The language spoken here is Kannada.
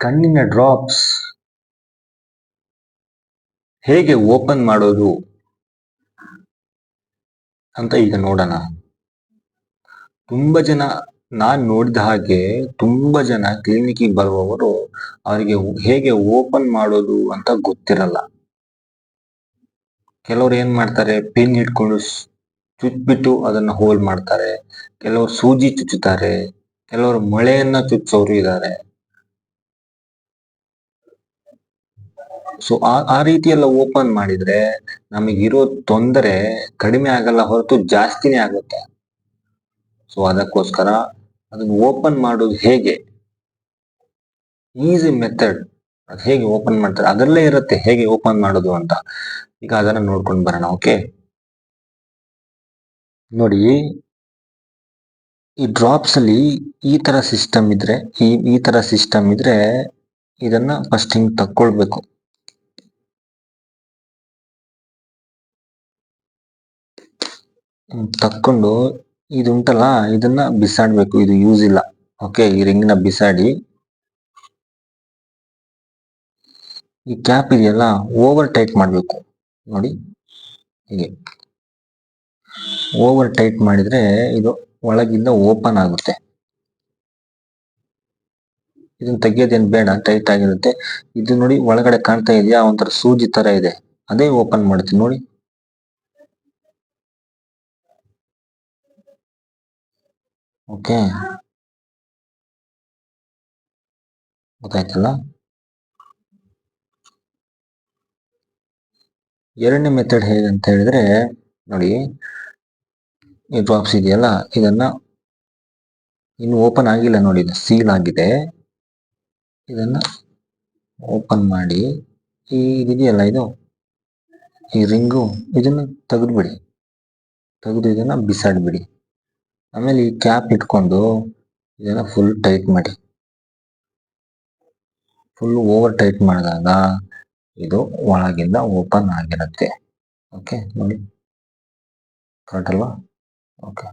ಕಣ್ಣಿನ ಡ್ರಾಪ್ಸ್ ಹೇಗೆ ಓಪನ್ ಮಾಡೋದು ಅಂತ ಈಗ ನೋಡೋಣ. ತುಂಬಾ ಜನ, ನಾನ್ ನೋಡಿದ ಹಾಗೆ ತುಂಬಾ ಜನ ಕ್ಲಿನಿಕ್ಗೆ ಬರುವವರು ಅವರಿಗೆ ಹೇಗೆ ಓಪನ್ ಮಾಡೋದು ಅಂತ ಗೊತ್ತಿರಲ್ಲ. ಕೆಲವರು ಏನ್ ಮಾಡ್ತಾರೆ, ಪಿನ್ ಇಟ್ಕೊಂಡು ಚುಚ್ಬಿಟ್ಟು ಅದನ್ನ ಹೋಲ್ ಮಾಡ್ತಾರೆ, ಕೆಲವರು ಸೂಜಿ ಚುಚ್ಚುತ್ತಾರೆ, ಕೆಲವರು ಮೊಳೆಯನ್ನ ಚುಚ್ಚೋರು ಇದ್ದಾರೆ. ಸೊ ಆ ರೀತಿ ಎಲ್ಲ ಓಪನ್ ಮಾಡಿದ್ರೆ ನಮಗಿರೋ ತೊಂದರೆ ಕಡಿಮೆ ಆಗಲ್ಲ, ಹೊರತು ಜಾಸ್ತಿನೇ ಆಗುತ್ತೆ. ಸೊ ಅದಕ್ಕೋಸ್ಕರ ಅದನ್ನ ಓಪನ್ ಮಾಡೋದು ಹೇಗೆ, ಈಸಿ ಮೆಥಡ್, ಅದು ಹೇಗೆ ಓಪನ್ ಮಾಡ್ತಾರೆ ಅದರಲ್ಲೇ ಇರುತ್ತೆ ಹೇಗೆ ಓಪನ್ ಮಾಡೋದು ಅಂತ. ಈಗ ಅದನ್ನ ನೋಡ್ಕೊಂಡು ಬರೋಣ. ಓಕೆ, ನೋಡಿ, ಈ ಡ್ರಾಪ್ಸ್ ಅಲ್ಲಿ ಈ ತರ ಸಿಸ್ಟಮ್ ಇದ್ರೆ, ಈ ತರ ಸಿಸ್ಟಮ್ ಇದ್ರೆ ಇದನ್ನ ಫಸ್ಟ್ ಹಿಂಗ್ ತಕ್ಕೊಳ್ಬೇಕು. ತಕ್ಕೊಂಡು ಇದು ಉಂಟಲ್ಲ, ಇದನ್ನ ಬಿಸಾಡ್ಬೇಕು, ಇದು ಯೂಸ್ ಇಲ್ಲ. ಓಕೆ, ಈ ರಿಂಗ್ನ ಬಿಸಾಡಿ ಈ ಕ್ಯಾಪ್ ಇದೆಯಲ್ಲ ಓವರ್ ಟೈಟ್ ಮಾಡ್ಬೇಕು. ನೋಡಿ, ಹೀಗೆ ಓವರ್ ಟೈಟ್ ಮಾಡಿದ್ರೆ ಇದು ಒಳಗಿಂದ ಓಪನ್ ಆಗುತ್ತೆ. ಇದನ್ನ ತೆಗಿಯೋದೇನು ಬೇಡ, ಟೈಟ್ ಆಗಿರುತ್ತೆ. ಇದು ನೋಡಿ, ಒಳಗಡೆ ಕಾಣ್ತಾ ಇದೆಯಾ, ಒಂಥರ ಸೂಜಿ ತರ ಇದೆ, ಅದೇ ಓಪನ್ ಮಾಡ್ತೀನಿ ನೋಡಿ. ಓಕೆ, ಗೊತ್ತಾಯ್ತಲ್ಲ. ಎರಡನೇ ಮೆಥಡ್ ಹೇಗಂತ ಹೇಳಿದ್ರೆ, ನೋಡಿ, ಈ ಡ್ರಾಪ್ಸ್ ಇದೆಯಲ್ಲ, ಇದನ್ನ ಇನ್ನು ಓಪನ್ ಆಗಿಲ್ಲ ನೋಡಿ, ಇದು ಸೀಲ್ ಆಗಿದೆ. ಇದನ್ನ ಓಪನ್ ಮಾಡಿ ಇದೆಯಲ್ಲ, ಇದು ಈ ರಿಂಗು, ಇದನ್ನ ತೆಗೆದ್ಬಿಡಿ, ತೆಗೆದು ಇದನ್ನ ಬಿಸಾಡ್ಬಿಡಿ. ಆಮೇಲೆ ಈ ಕ್ಯಾಪ್ ಇಟ್ಕೊಂಡು ಇದನ್ನ ಫುಲ್ ಟೈಟ್ ಮಾಡಿ. ಫುಲ್ ಓವರ್ ಟೈಟ್ ಮಾಡಿದಾಗ ಇದು ಒಳಗಿಂದ ಓಪನ್ ಆಗಿರುತ್ತೆ. ಓಕೆ, ನೋಡಿ, ಕರೆಕ್ಟ್ ಅಲ್ವಾ? ಓಕೆ.